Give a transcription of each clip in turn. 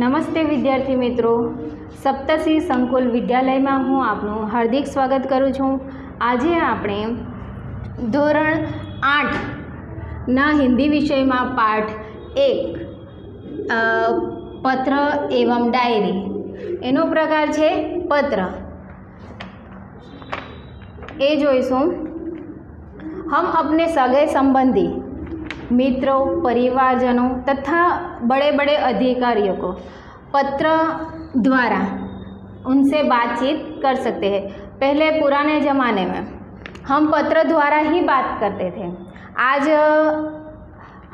નમસ્તે વિદ્યાર્થી મિત્રો, સપ્તશી સંકુલ વિદ્યાલયમાં હું આપનું હાર્દિક સ્વાગત કરું છું। આજે આપણે ધોરણ 8ના હિન્દી વિષયમાં પાઠ 1 પત્ર એवं डायरी એનો પ્રકાર છે પત્ર એ જોઈશું। हम अपने सगे संबंधी मित्रों, परिवारजनों तथा बड़े बड़े अधिकारियों को पत्र द्वारा उनसे बातचीत कर सकते हैं। पहले पुराने ज़माने में हम पत्र द्वारा ही बात करते थे। आज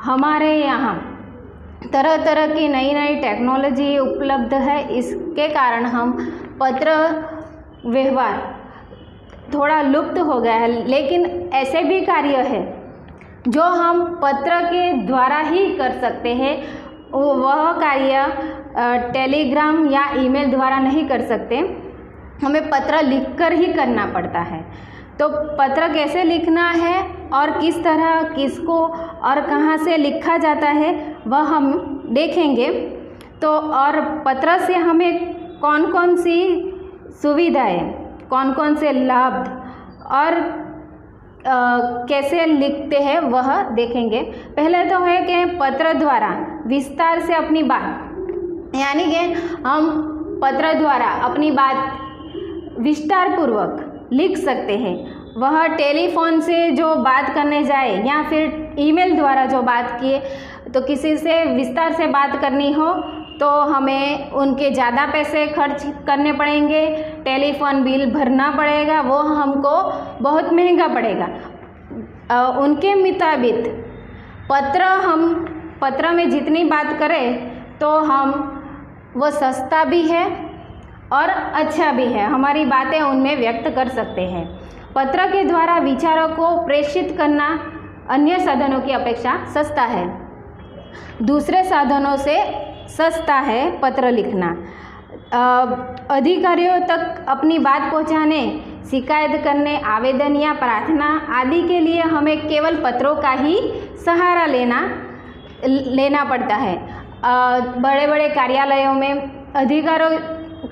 हमारे यहाँ तरह तरह की नई नई टेक्नोलॉजी उपलब्ध है, इसके कारण हम पत्र व्यवहार थोड़ा लुप्त हो गया है। लेकिन ऐसे भी कार्य है जो हम पत्र के द्वारा ही कर सकते हैं। वह कार्य टेलीग्राम या ईमेल द्वारा नहीं कर सकते, हमें पत्र लिखकर ही करना पड़ता है। तो पत्र कैसे लिखना है और किस तरह किसको और कहाँ से लिखा जाता है वह हम देखेंगे। तो और पत्र से हमें कौन कौन सी सुविधाएं, कौन कौन से लाभ और कैसे लिखते हैं वह देखेंगे। पहले तो है कि पत्र द्वारा विस्तार से अपनी बात, यानी कि हम पत्र द्वारा अपनी बात विस्तार पूर्वक लिख सकते हैं। वह टेलीफोन से जो बात करने जाए या फिर ईमेल द्वारा जो बात किए, तो किसी से विस्तार से बात करनी हो तो हमें उनके ज़्यादा पैसे खर्च करने पड़ेंगे, टेलीफोन बिल भरना पड़ेगा, वो हमको बहुत महंगा पड़ेगा। उनके मुताबिक हम पत्र में जितनी बात करें तो हम वो सस्ता भी है और अच्छा भी है, हमारी बातें उनमें व्यक्त कर सकते हैं। पत्र के द्वारा विचारों को प्रेषित करना अन्य साधनों की अपेक्षा सस्ता है, दूसरे साधनों से सस्ता है पत्र लिखना। अधिकारियों तक अपनी बात पहुंचाने, शिकायत करने, आवेदन या प्रार्थना आदि के लिए हमें केवल पत्रों का ही सहारा लेना पड़ता है। बड़े बड़े कार्यालयों में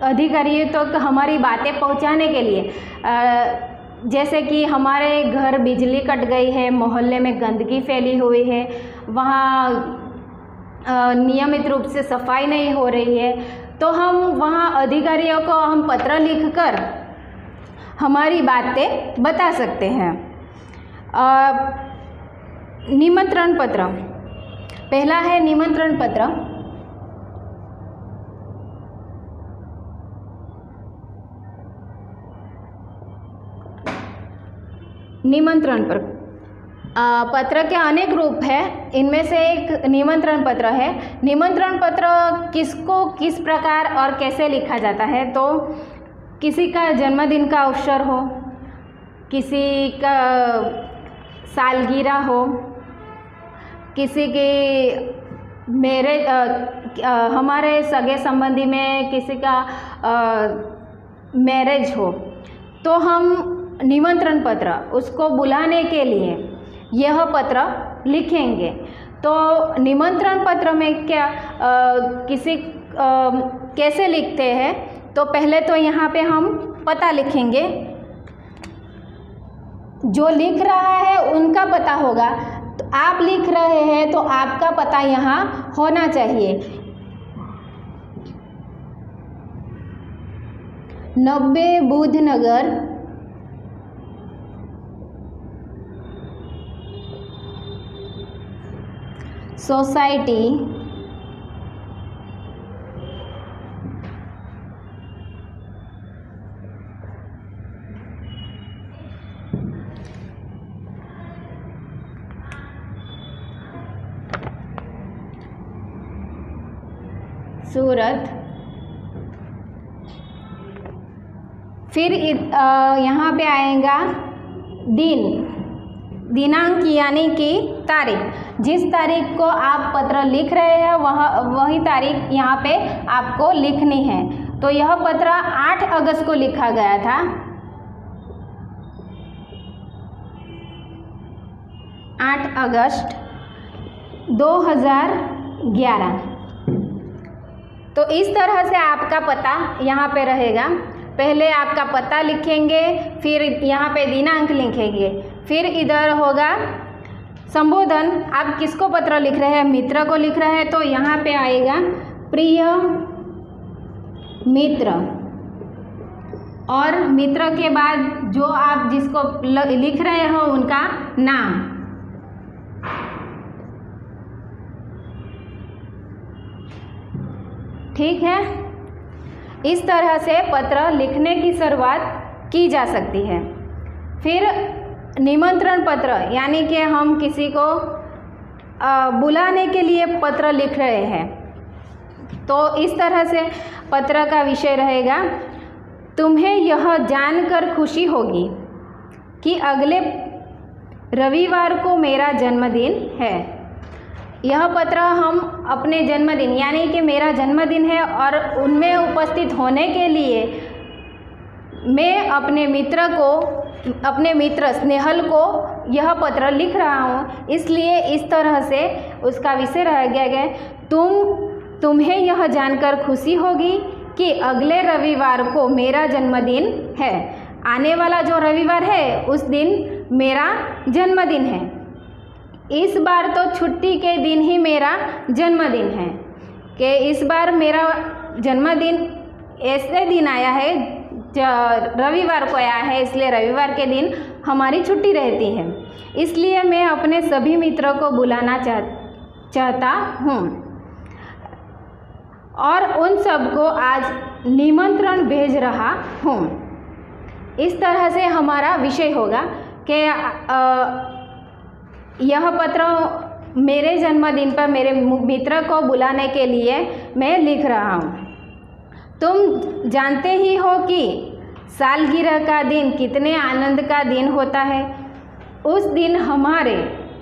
अधिकारियों तक हमारी बातें पहुंचाने के लिए, जैसे कि हमारे घर बिजली कट गई है, मोहल्ले में गंदगी फैली हुई है, वहाँ नियमित रूप से सफाई नहीं हो रही है, तो हम वहाँ अधिकारियों को हम पत्र लिखकर हमारी बातें बता सकते हैं। निमंत्रण पत्र, पहला है निमंत्रण पत्र। निमंत्रण पत्र के अनेक रूप है, इनमें से एक निमंत्रण पत्र है। निमंत्रण पत्र किसको किस प्रकार और कैसे लिखा जाता है, तो किसी का जन्मदिन का अवसर हो, किसी का सालगिरह हो, किसी की हमारे सगे संबंधी में किसी का मैरिज हो, तो हम निमंत्रण पत्र उसको बुलाने के लिए यह पत्र लिखेंगे। तो निमंत्रण पत्र में क्या कैसे लिखते हैं, तो पहले तो यहाँ पे हम पता लिखेंगे। जो लिख रहा है उनका पता होगा, तो आप लिख रहे हैं तो आपका पता यहाँ होना चाहिए। 90 बुधनगर सोसाइटी, सूरत। फिर यहाँ पे आएगा दिनांक, यानी कि तारीख। जिस तारीख को आप पत्र लिख रहे हैं वही तारीख यहाँ पे आपको लिखनी है। तो यह पत्र 8 अगस्त को लिखा गया था। 8 अगस्त 2011। तो इस तरह से आपका पता यहाँ पे रहेगा। पहले आपका पता लिखेंगे, फिर यहाँ पे दिनांक लिखेंगे, फिर इधर होगा संबोधन। आप किसको पत्र लिख रहे हैं? मित्र को लिख रहे हैं, तो यहाँ पे आएगा प्रिय मित्र, और मित्र के बाद जो आप जिसको लिख रहे हो उनका नाम। ठीक है, इस तरह से पत्र लिखने की शुरुआत की जा सकती है। फिर निमंत्रण पत्र, यानी कि हम किसी को बुलाने के लिए पत्र लिख रहे हैं, तो इस तरह से पत्र का विषय रहेगा, तुम्हें यह जानकर खुशी होगी कि अगले रविवार को मेरा जन्मदिन है। यह पत्र हम अपने जन्मदिन, यानी कि मेरा जन्मदिन है और उनमें उपस्थित होने के लिए मैं अपने मित्र स्नेहल को यह पत्र लिख रहा हूँ। इसलिए इस तरह से उसका विषय रह गया तुम्हें यह जानकर खुशी होगी कि अगले रविवार को मेरा जन्मदिन है। आने वाला जो रविवार है उस दिन मेरा जन्मदिन है। इस बार तो छुट्टी के दिन ही मेरा जन्मदिन है, कि इस बार मेरा जन्मदिन ऐसे दिन आया है, रविवार को आया है, इसलिए रविवार के दिन हमारी छुट्टी रहती है। इसलिए मैं अपने सभी मित्रों को बुलाना चाहता हूँ और उन सबको आज निमंत्रण भेज रहा हूँ। इस तरह से हमारा विषय होगा कि यह पत्र मेरे जन्मदिन पर मेरे मित्र को बुलाने के लिए मैं लिख रहा हूँ। तुम जानते ही हो कि सालगिरह का दिन कितने आनंद का दिन होता है। उस दिन हमारे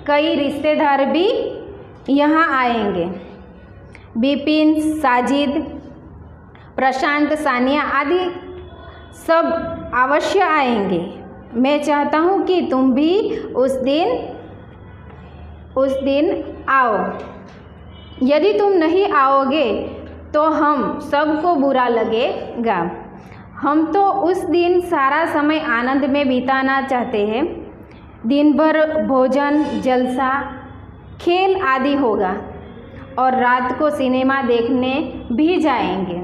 कई रिश्तेदार भी यहाँ आएंगे। बिपिन, साजिद, प्रशांत, सानिया आदि सब अवश्य आएंगे। मैं चाहता हूँ कि तुम भी उस दिन आओ। यदि तुम नहीं आओगे तो हम सबको बुरा लगेगा। हम तो उस दिन सारा समय आनंद में बिताना चाहते हैं। दिन भर भोजन, जलसा, खेल आदि होगा और रात को सिनेमा देखने भी जाएंगे।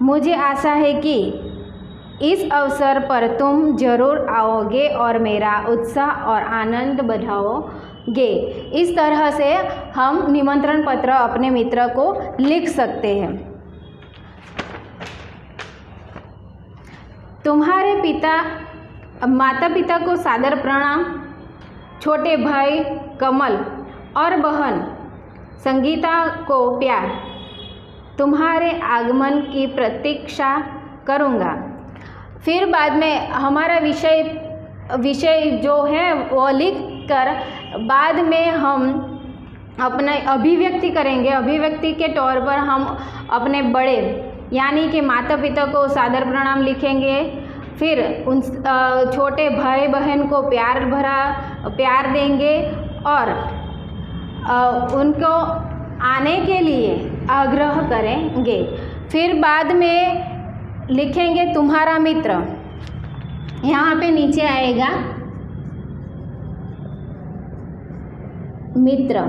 मुझे आशा है कि इस अवसर पर तुम जरूर आओगे और मेरा उत्साह और आनंद बढ़ाओगे। इस तरह से हम निमंत्रण पत्र अपने मित्र को लिख सकते हैं। तुम्हारे माता पिता को सादर प्रणाम। छोटे भाई कमल और बहन संगीता को प्यार। तुम्हारे आगमन की प्रतीक्षा करूँगा। फिर बाद में हमारा विषय जो है वो लिख कर बाद में हम अपने अभिव्यक्ति करेंगे। अभिव्यक्ति के तौर पर हम अपने बड़े यानी कि माता पिता को सादर प्रणाम लिखेंगे। फिर उन छोटे भाई बहन को प्यार देंगे और उनको आने के लिए आग्रह करेंगे। फिर बाद में लिखेंगे तुम्हारा मित्र। यहाँ पे नीचे आएगा मित्र।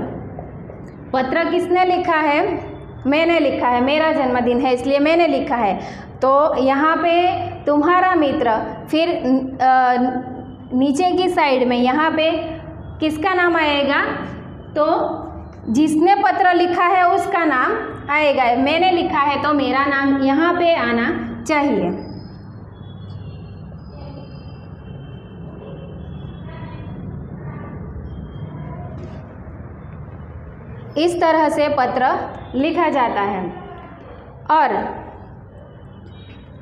पत्र किसने लिखा है? मैंने लिखा है। मेरा जन्मदिन है इसलिए मैंने लिखा है। तो यहाँ पे तुम्हारा मित्र। फिर नीचे की साइड में यहाँ पे किसका नाम आएगा? तो जिसने पत्र लिखा है उसका नाम आएगा। मैंने लिखा है तो मेरा नाम यहाँ पे आना चाहिए। इस तरह से पत्र लिखा जाता है। और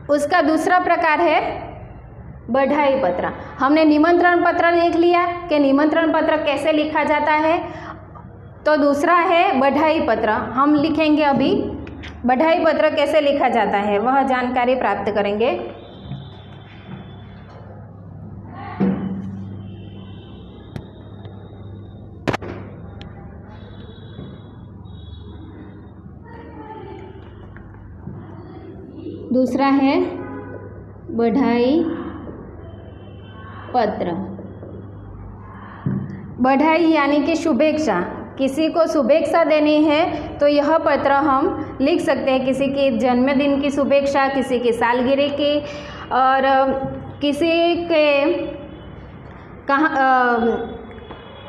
उसका दूसरा प्रकार है बधाई पत्र। हमने निमंत्रण पत्र लिख लिया कि निमंत्रण पत्र कैसे लिखा जाता है। तो दूसरा है बधाई पत्र। हम लिखेंगे अभी बधाई पत्र कैसे लिखा जाता है, वह जानकारी प्राप्त करेंगे। दूसरा है बधाई पत्र। बधाई यानी कि शुभेच्छा, किसी को शुभेच्छा देनी है तो यह पत्र हम लिख सकते हैं। किसी के जन्मदिन की शुभेच्छा, किसी की सालगिरह की, और किसी के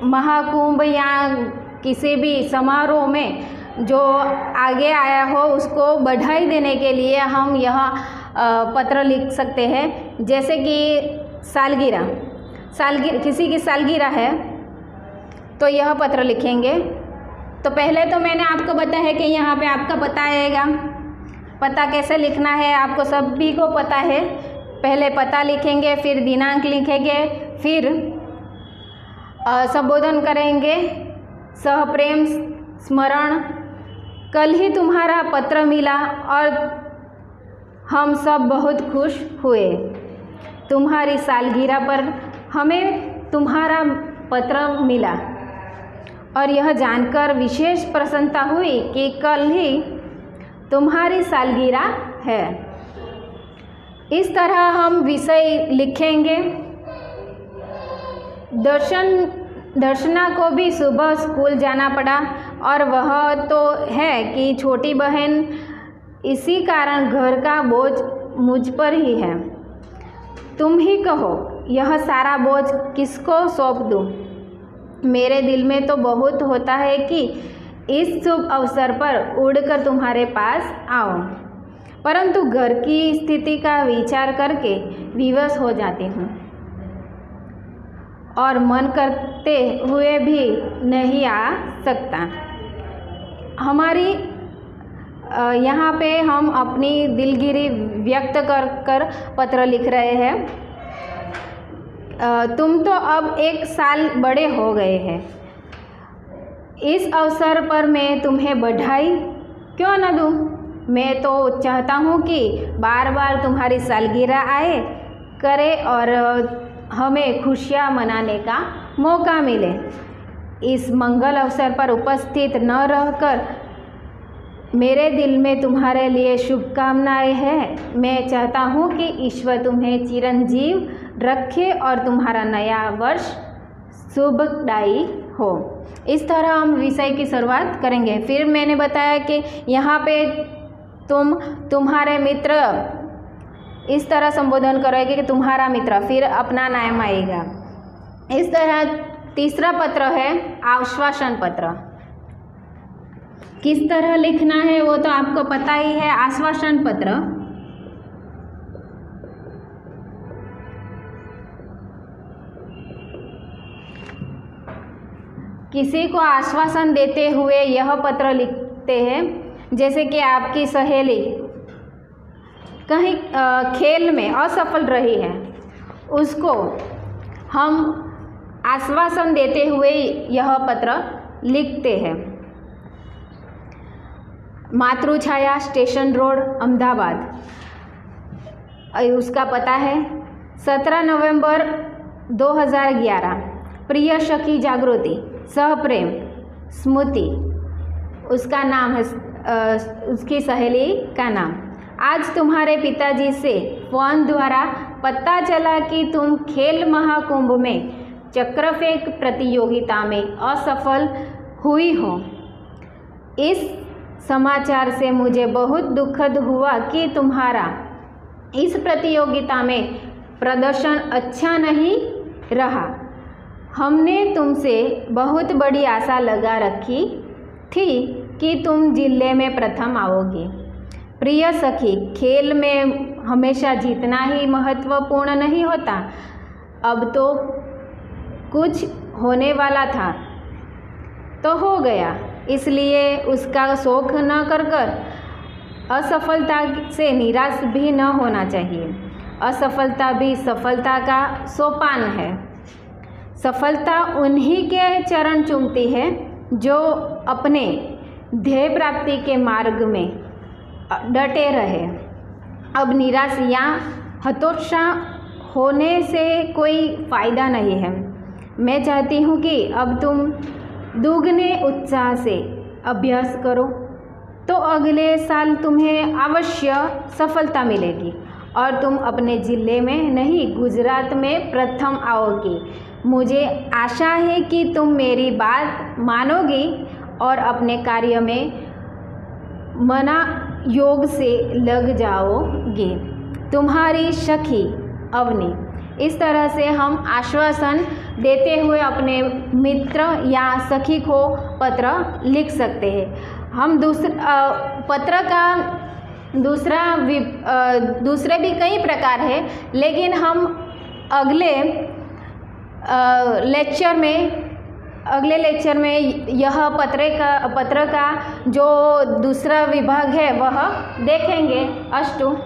महाकुंभ या किसी भी समारोह में जो आगे आया हो उसको बधाई देने के लिए हम यह पत्र लिख सकते हैं। जैसे कि सालगिरह, किसी की सालगिरह है तो यह पत्र लिखेंगे। तो पहले तो मैंने आपको बताया है कि यहाँ पे आपका पता आएगा। पता कैसे लिखना है आपको सभी को पता है। पहले पता लिखेंगे, फिर दिनांक लिखेंगे, फिर संबोधन करेंगे। सहप्रेम स्मरण, कल ही तुम्हारा पत्र मिला और हम सब बहुत खुश हुए। तुम्हारी सालगिरह पर हमें तुम्हारा पत्र मिला और यह जानकर विशेष प्रसन्नता हुई कि कल ही तुम्हारी सालगिरह है। इस तरह हम विषय लिखेंगे। दर्शना को भी सुबह स्कूल जाना पड़ा और वह तो है कि छोटी बहन, इसी कारण घर का बोझ मुझ पर ही है। तुम ही कहो यह सारा बोझ किसको सौंप दूँ। मेरे दिल में तो बहुत होता है कि इस शुभ अवसर पर उड़कर तुम्हारे पास आऊं, परंतु घर की स्थिति का विचार करके विवश हो जाती हूँ और मन करते हुए भी नहीं आ सकता। हमारी यहाँ पे हम अपनी दिलगिरी व्यक्त कर पत्र लिख रहे हैं। तुम तो अब 1 साल बड़े हो गए हैं। इस अवसर पर मैं तुम्हें बधाई क्यों न दूँ। मैं तो चाहता हूँ कि बार बार तुम्हारी सालगिरह आए करे और हमें खुशियाँ मनाने का मौका मिले। इस मंगल अवसर पर उपस्थित न रहकर मेरे दिल में तुम्हारे लिए शुभकामनाएं हैं। मैं चाहता हूँ कि ईश्वर तुम्हें चिरंजीव रखे और तुम्हारा नया वर्ष शुभदायी हो। इस तरह हम विषय की शुरुआत करेंगे। फिर मैंने बताया कि यहाँ पे तुम्हारे मित्र, इस तरह संबोधन करोगे कि तुम्हारा मित्र, फिर अपना नाम आएगा। इस तरह तीसरा पत्र है आश्वासन पत्र। किस तरह लिखना है वो तो आपको पता ही है। आश्वासन पत्र किसी को आश्वासन देते हुए यह पत्र लिखते हैं। जैसे कि आपकी सहेली कहीं खेल में असफल रही है, उसको हम आश्वासन देते हुए यह पत्र लिखते हैं। Matrichhaya, station road, Ahmedabad. उसका पता है 17 नवंबर 2011। प्रिय सखी जागृति, सहप्रेम स्मृति, उसका नाम है, उसकी सहेली का नाम। आज तुम्हारे पिताजी से फोन द्वारा पता चला कि तुम खेल महाकुंभ में चक्र फेंक प्रतियोगिता में असफल हुई हो। इस समाचार से मुझे बहुत दुखद हुआ कि तुम्हारा इस प्रतियोगिता में प्रदर्शन अच्छा नहीं रहा। हमने तुमसे बहुत बड़ी आशा लगा रखी थी कि तुम जिले में प्रथम आओगी। प्रिय सखी, खेल में हमेशा जीतना ही महत्वपूर्ण नहीं होता। अब तो कुछ होने वाला था तो हो गया, इसलिए उसका शौक न कर असफलता से निराश भी न होना चाहिए। असफलता भी सफलता का सोपान है। सफलता उन्हीं के चरण चूमती है जो अपने ध्येय प्राप्ति के मार्ग में डटे रहे। अब निराश या हतोत्साह होने से कोई फ़ायदा नहीं है। मैं चाहती हूँ कि अब तुम दुगने उत्साह से अभ्यास करो तो अगले साल तुम्हें अवश्य सफलता मिलेगी और तुम अपने ज़िले में नहीं गुजरात में प्रथम आओगी। मुझे आशा है कि तुम मेरी बात मानोगी और अपने कार्य में मना योग से लग जाओगे। तुम्हारी सखी अवनी। इस तरह से हम आश्वासन देते हुए अपने मित्र या सखी को पत्र लिख सकते हैं। हम पत्र का दूसरे भी कई प्रकार है, लेकिन हम अगले लेक्चर में यह पत्र का जो दूसरा विभाग है वह देखेंगे। अस्तु।